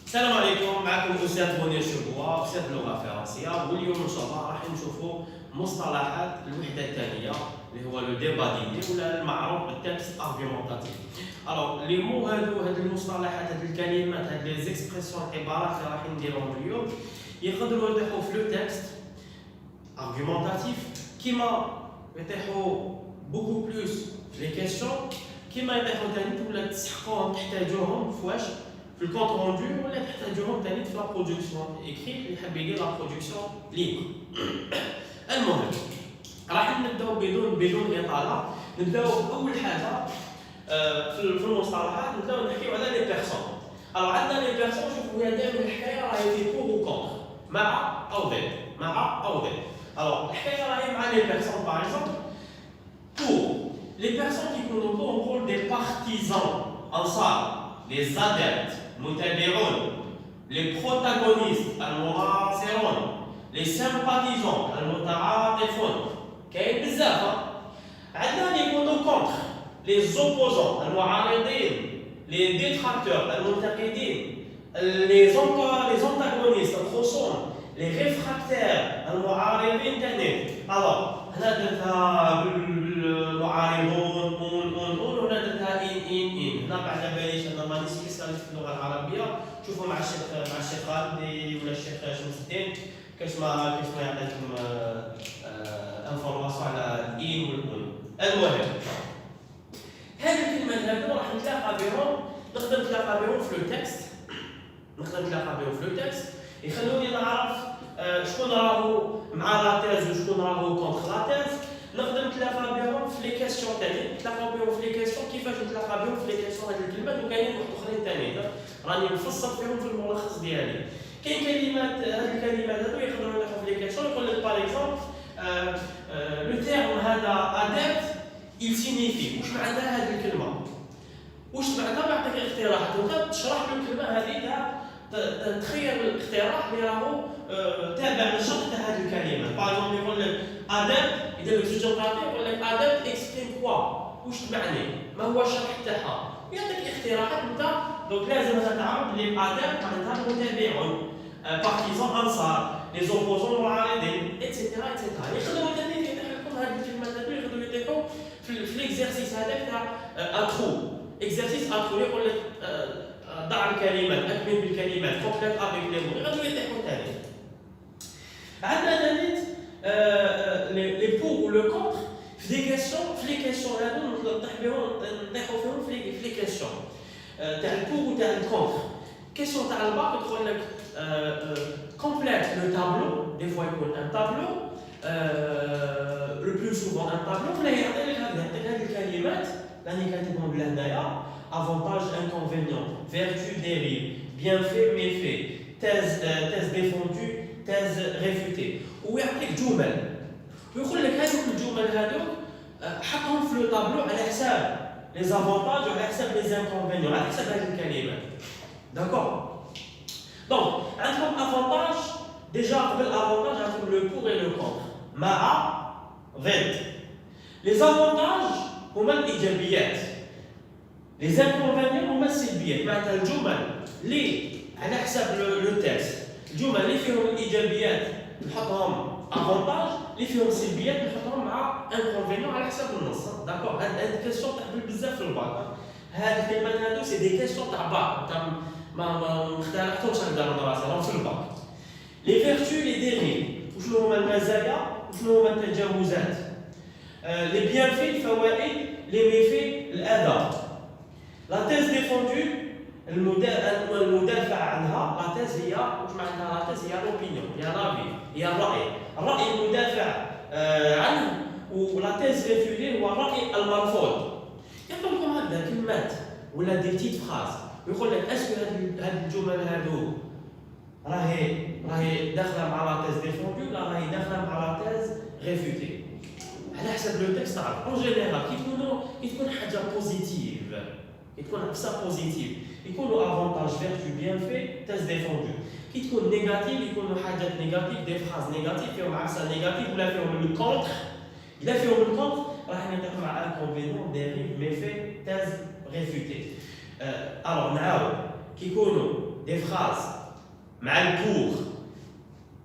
السلام عليكم. معكم الاستاذ منير شبوه، استاذ اللغه الفرنسيه، واليوم ان شاء الله راح نشوفوا مصطلحات الوحده الثانيه اللي هو لو ديباديي ولا المعروف بالتكست ارغيومونتاتيف. الوغ لي مو هاد المصطلحات، هاد الكلمات، هاد لي زيكسبرسيون، العبارات اللي راح نديرهم اليوم يقدروا يطيحوا في لو تكست ارغيومونتاتيف، كيما يطيحوا بوكو بلوس في لي كيسيون، كيما يطيحوا ثاني ولا تسحقوهم تحتاجوهم في واش في الكونت روندو، ولا تحتاجوهم ثاني في لا برودكسيون اكري اللي يحب يدير لا برودكسيون ليبر. المهم راح نبداو بدون اطاله. نبداو اول حاجه في المصطلحات، نبداو نحكيو على لي بيرسون. الوغ عندنا لي بيرسون، شوفوا هي دائما الحكايه راهي في بور و كونتر، مع او ضد، مع او ضد. الوغ الحكايه راهي مع لي بيرسون باغ اكزومبل pour les personnes qui ont rôle des partisans انصار، les adeptes متابعون، les protagonistes المناصرون، les sympathisants المتعاطفون. كاين بزاف. عندنا اللي يكونوا كونتر، les opposants المعارضين، les détracteurs المنتقدين، les antagonistes الخصوم، les réfractaires المعارضين ثاني. الوغ هنا درتها بالمعارضون وهنا درتها ان هنا ما على باليش، انا مانيش سبيسياليست في اللغه العربيه. شوفوا مع الشيخ خالد ولا الشيخ شمس الدين كاش ما يعطيكم انفورماسيون على الان والون. المهم هذه الكلمات هذو راح نتلاقى بهم، نقدر نتلاقى بهم في لو تكست، يخلوني نعرف شكون راهو مع لا تيز وشكون راهو كونتر لا تيز. نقدر نتلاقى بهم في لي كيسيون ثاني، نتلاقى بهم في لي كيسيون. كيفاش نتلاقى بهم في لي كيسيون هاد الكلمات؟ وكاينين واحد اخرين ثاني راني مفصل فيهم في الملخص ديالي. كاين كلمات، هاد الكلمات هادو يقدروا يطيحوا في لي كيسيون. يقول لك باغ اكزومبل لو تيرم هذا ادابت il signifie، واش معناتها هاد الكلمه؟ واش معناتها؟ بعطيك اقتراحات وانت تشرح له الكلمه هذه، تخير الاقتراح اللي راهو تابع للشرح تاع هذه الكلمه. باغ اكزومبل يقول لك ادابت، يدير لك سوجي بارتي يقول لك ادابت اكسبريم كوا، واش تعني؟ ما هو الشرح تاعها؟ يعطيك اقتراحات انت. دونك لازم تعرف بلي ادابت معناتها متابعون، بارتيزون انصار، لي زوبوزون معارضين، ايتترا. يقدروا ثاني يطيحوا لكم هذه الكلمات هذو، يقدروا يطيحوا في ليكزارسيس هذاك تاع اترو. اكزارسيس اترو يقول لك ضع الكلمات، اكمل بالكلمات، كومبليت افيك لي مو، يقدروا يطيحوا ثاني. عندنا ثالث لي بور و لو كونتر في دي كيسيون. في لي كيسيون هادو نطيحوا فيهم في لي كيسيون تاع البور و تاع الكونتر. كيسيون تاع الباك تقول لك كومبليت لو تابلو، دي فوا يكون ان تابلو، لو بلو سوفون ان تابلو، ولا يعطيك هذه الكلمات راني كاتبهم لهنايا: avantage, inconvénient, vertu, dérive, bienfait, méfait, thèse défendue, thèse réfutée. ويعطيك جمل ويقول لك هذوك الجمل هذوك حطهم في لو طابلو على حساب لي زافونتاج وعلى حساب لي انكونفينيون، على حساب هذه الكلمات. داكور. دونك عندكم افونتاج، ديجا قبل افونتاج عندكم لو بور اي لو كونتر، مع ضد. لي زافونتاج هما الايجابيات، لي زانكونفينيون هما السلبيات. معناتها الجمل اللي على حساب لو تكست، الجمل اللي فيهم الايجابيات نحطهم افونتاج، اللي فيهم السلبيات نحطهم مع انكونفينيون على حساب النص. داكور. هاد كيسيون تحبل بزاف في الباك. هاد الكلمات هادو سي دي كيسيون تاع باك، تاع ما اخترعتهمش انا من راسي، راهم في الباك. لي فيرتو لي ديريف، وشنو هما المزايا وشنو هما التجاوزات. لي بيانفي الفوائد، لي ميفي الاذى. لا تيز ديفوندو المدافع عنها. لا تيز هي واش معناتها؟ لا تيز هي لوبينيون، هي لافي، هي الرأي المدافع عنه. ولا تيز ريفيوتي هو الرأي المرفوض. يعطوا لكم هكذا كلمات ولا دي بتيت فراز ويقول لك اسكو هاد الجمل هادو راهي داخله مع لا تيز ديفوندو ولا راهي داخله مع لا تيز ريفيوتي، على حسب لو تكست. تعرف اون جينيرال كي تكون حاجه بوزيتيف، يكون عكسها بوزيتيف، يكونوا افونتاج، فيرتو، بيان في، تيز ديفوندو. كي تكون نيجاتيف يكونوا حاجات نيجاتيف، دي فراز نيجاتيف فيهم عكسها نيجاتيف، ولا فيهم الكونتر. اذا فيهم الكونتر راح نتفق مع انكونفينيون، ديريف، ميفي، تيز ريفوتي. الوغ نعاود كيكونوا دي فراز مع البور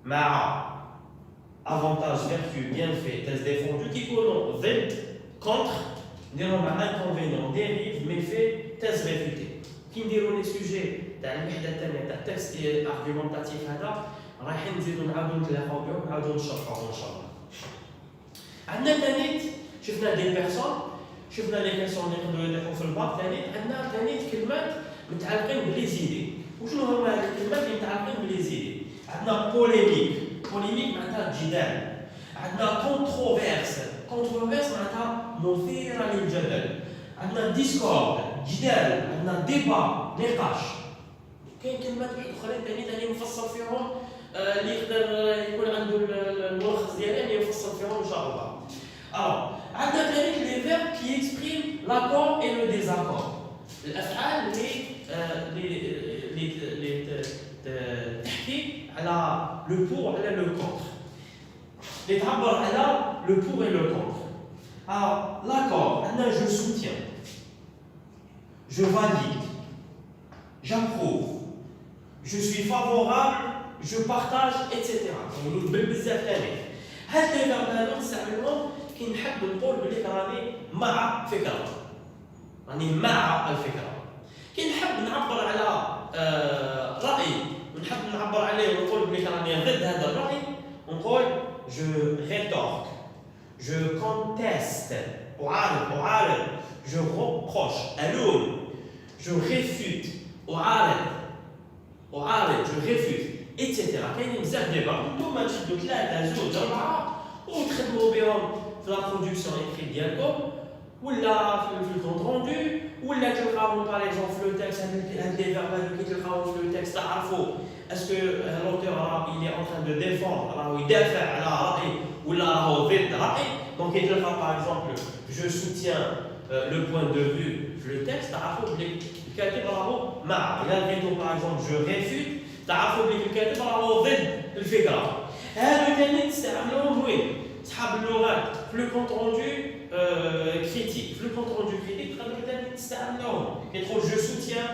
مع avantage vertu bien fait thèse défendue كيكونوا ضد contre نديرو مع inconvénient dérive méfait thèse réfutée كي نديرو لي سوجي تاع الوحده الثانيه تاع التكست ارغيومونطاتيف هذا رايحين نزيدو نعاودو نتلاقاو بهم نعاودو نشرحوهم ان شاء الله. عندنا ثاني شفنا دي بيرسون شفنا لي كيسيون اللي نقدروا يطيحوا في الباك ثاني عندنا ثاني كلمات متعلقين بلي زيدي. وشنو هما هاد الكلمات اللي متعلقين بلي زيدي؟ عندنا بوليميك معناتها جدال. عندنا كونتروفيرس معناتها مثيرة للجدل. عندنا ديسكورد جدال. عندنا ديبا نقاش. كاين كلمات اخرين ثاني نفصل فيهم اللي يقدر يكون عنده الملخص ديالي يفصل فيهم ان شاء الله. Alors, عندنا ثاني لي فيرب كي اكسبريم لاكور اي لو ديزاكور. الافعال اللي تحكي على لو بور وعلى لو كونتر. اللي تعبر على لو بور اي لو كونتر. Alors, l'accord, عندنا je soutiens, je valide, j'approuve, je suis favorable, je partage, etc. يعني بزاف ثاني. هاد لي فيرب هادو نستعملهم كي نحب نقول بلي راني مع فكرة. راني مع الفكرة. كي نحب نعبر على رأي ونحب نعبر عليه ونقول بلي راني ضد هذا الرأي ونقول je rétorque, je conteste, أعارض, je reproche, ألوم, je réfute, أعارض, je réfute, etc. كاينين بزاف دي فيرب نتوما تشدوا 3 زوج 4 وتخدموا بهم في لا برودكسيون ايكريت ديالكم ولا في الكونت روندو ولا تلقاوهم باغ اكزومبل في لو تيكست هاد لي فيرب هادو كي تلقاوهم في لو تيكست تعرفوا اسكو لوتور راه il est en train de défendre راهو يدافع على رأي ولا راهو ضد رأي. دونك كي تلقى باغ اكزومبل je soutiens le point de vue في لو تيكست تعرفوا بلي الكاتب راهو مع. الا لقيتو باغ اكزومبل je réfute تعرفوا بلي الكاتب راهو ضد الفكره. هادو ثاني تستعملوهم وين؟ صحاب اللغات في لو كونت روندو كريتيك. في لو كونت روندو كريتيك تقدروا ثاني تستعملوهم كي تقول je soutiens,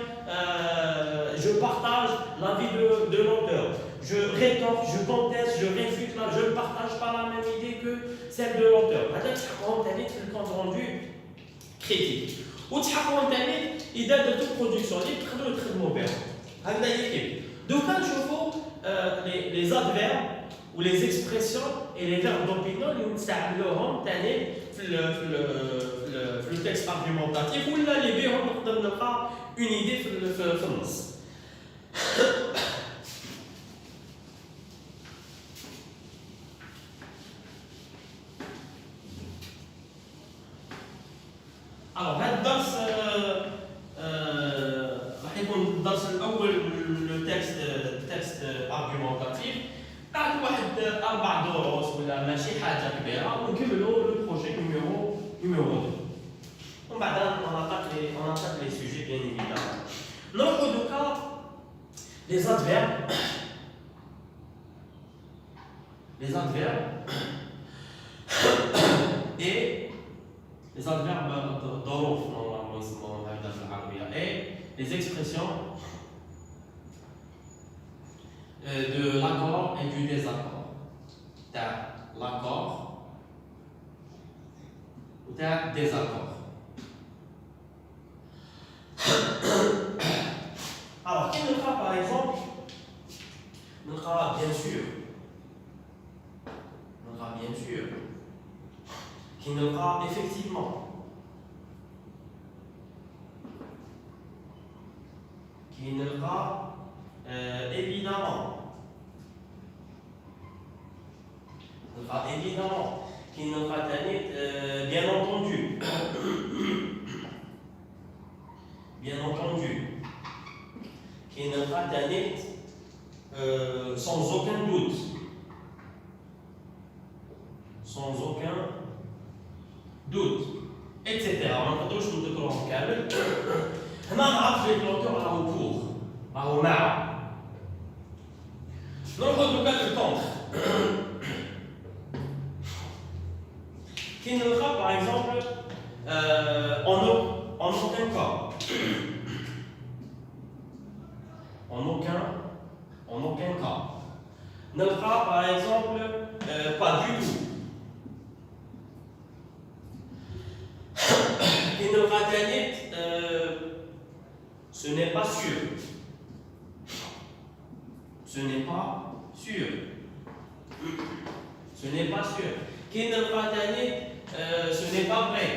je partage l'avis de l'auteur, je rétorque, je conteste, je réfute, là je ne partage pas la même idée que celle de l'auteur. هذا تحققهم ثاني في الكونت روندو كريتيك. وتحققهم ثاني اذا درتو برودكسيون اللي تقدروا تخدموا بهم. هكذا هي كيف. دوكا نشوفوا les adverbes ou les expressions et les verbes d'opinion اللي نستعملوهم ثاني في التكست argumentatif ولا اللي بهم نقدر نلقى une idée في النص. alors هذا الدرس راح يكون الدرس الاول من التكست argumentatif. قعدوا واحد 4 دروس ولا ماشي حاجه كبيره ونكملوا لو بروجي نيميرو 2 ومن بعد نعطيك لي سوجي بيان ايفيدامون. نروحوا دوكا لي زادفيرب اي les adverbes ظروف normalement يسموهم هكذا في العربيه اي les expressions de l'accord et du désaccord. تاع l'accord ou تاع désaccord. alors كي نلقى par exemple نلقى bien sûr كي نلقى effectivement كي نلقى évidemment كي نلقى ثاني bien entendu كي نلقى ثاني sans aucun doute etc. ما نقدروش نذكرهم كامل. هنا نعرف لي لوتور راهو بور راهو مع. نروحو دوكا للكونتر. كي نلقى باغ اكزومبل en aucun cas en aucun cas. نلقى par exemple pas du tout. كي نلقى ثاني ce n'est pas sûr. Ce n'est pas sûr. Ce n'est pas sûr. كي نلقى ثاني ce n'est pas vrai.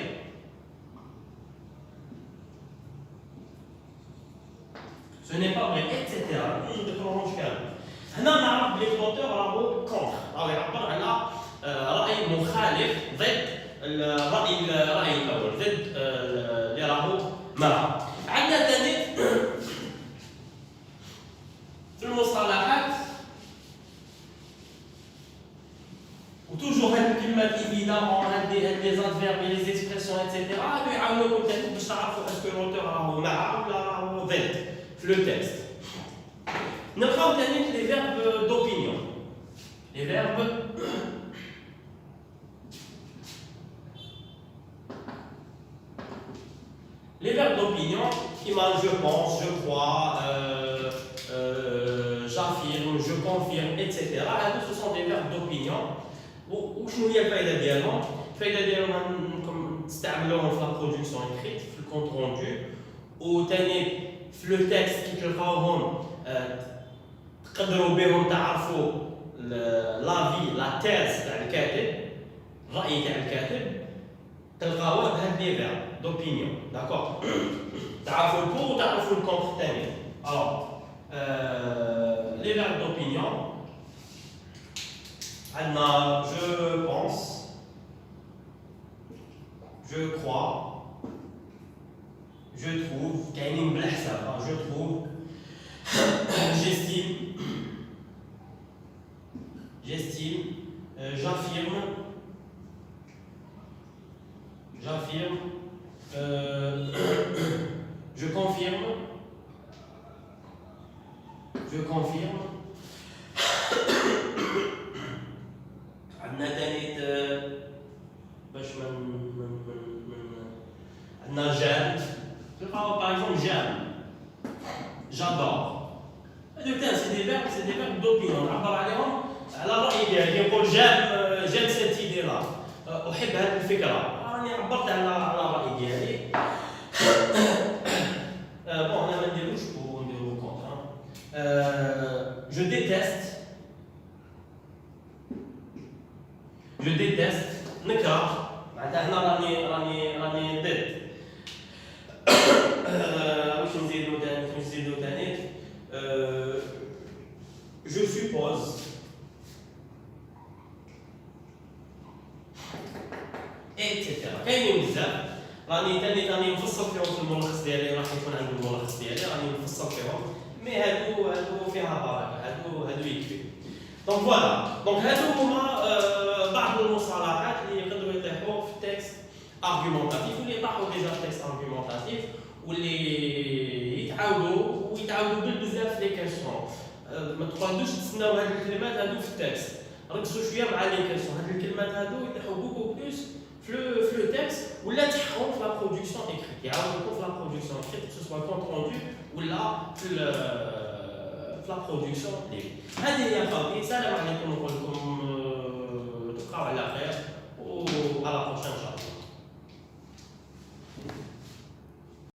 Ce n'est pas vrai, etc. نذكرهم شكال. هنا نعرف بلي الأوتور راهو كونتر، راهو يعبر على رأي مخالف ضد الرأي الأول، ضد اللي راهو معه. عندنا ثاني في المصطلحات وتوجور هاد الكلمات ايفيدامون هاد لي زادفيرب لي زيكسبرسيون ايتترا هادو يعاونوكم ثاني باش تعرفوا اسكو الأوتور راهو معه ولا راهو ضد في لو تكست. نلقاو ثاني لي فيرب دوبينيون. لي فيرب les verbes d'opinion, je pense, je crois, j'affirme, je confirme, etc. Ce sont des verbes d'opinion. وشنو هي الفائدة ديالهم؟ الفائدة ديالهم انكم تستعملوهم في لا برودكسيون écrite في الكونت روندو وثاني في لو تكست كي تلقاوهم تقدروا بهم تعرفوا لافي لا تيز تاع الكاتب الرأي تاع الكاتب تلقاوه بهاد لي فيرب d'opinion, d'accord. تعرفوا البور وتعرفوا الكونتر ثاني. alors les verbes d'opinion عندنا je pense, je crois, je trouve كاينين بالحساب je trouve, j'estime, j'affirme, je confirme, عندنا ثاني باش عندنا j'aime, تلقاو par exemple j'aime, j'adore. هادو تاع سي دي فيرب دوبينيون نعبر عليهم على الرأي ديالي. يقول j'aime cette idée là، أحب هذه الفكرة، راني عبرت على الرأي ديالي. bon أنا ما نديروش ونديرو كونتر. je déteste نكره، معناتها هنا راني ضد. واش نزيدو ثاني je suppose، etc. كاينين بزاف راني نفصل فيهم في الملخص ديالي، راح يكون عندي الملخص ديالي راني نفصل فيهم، مي هادو فيها بركه، هادو يكفي. دونك فوالا، دونك هادو هما بعض المصطلحات اللي يقدروا يطيحوا في التكست ارغيومونطاتيف واللي يطيحوا ديجا في التكست ارغيومونطاتيف واللي يتعاودوا بالبزاف في لي كيسيون. ما تقعدوش تسناو هاد الكلمات هادو في التكست، ركزوا شويه مع لي كيسيون. هاد الكلمات هادو يطيحوا بوكو بلوس في لو تكست ولا تحققوا في لا برودكسيون écrite، يعاونوكم في لا برودكسيون écrite que ce soit compte rendu ولا في لا برودكسيون ليبر. هذه هي خاطري. السلام عليكم، نقول لكم تبقاو على خير.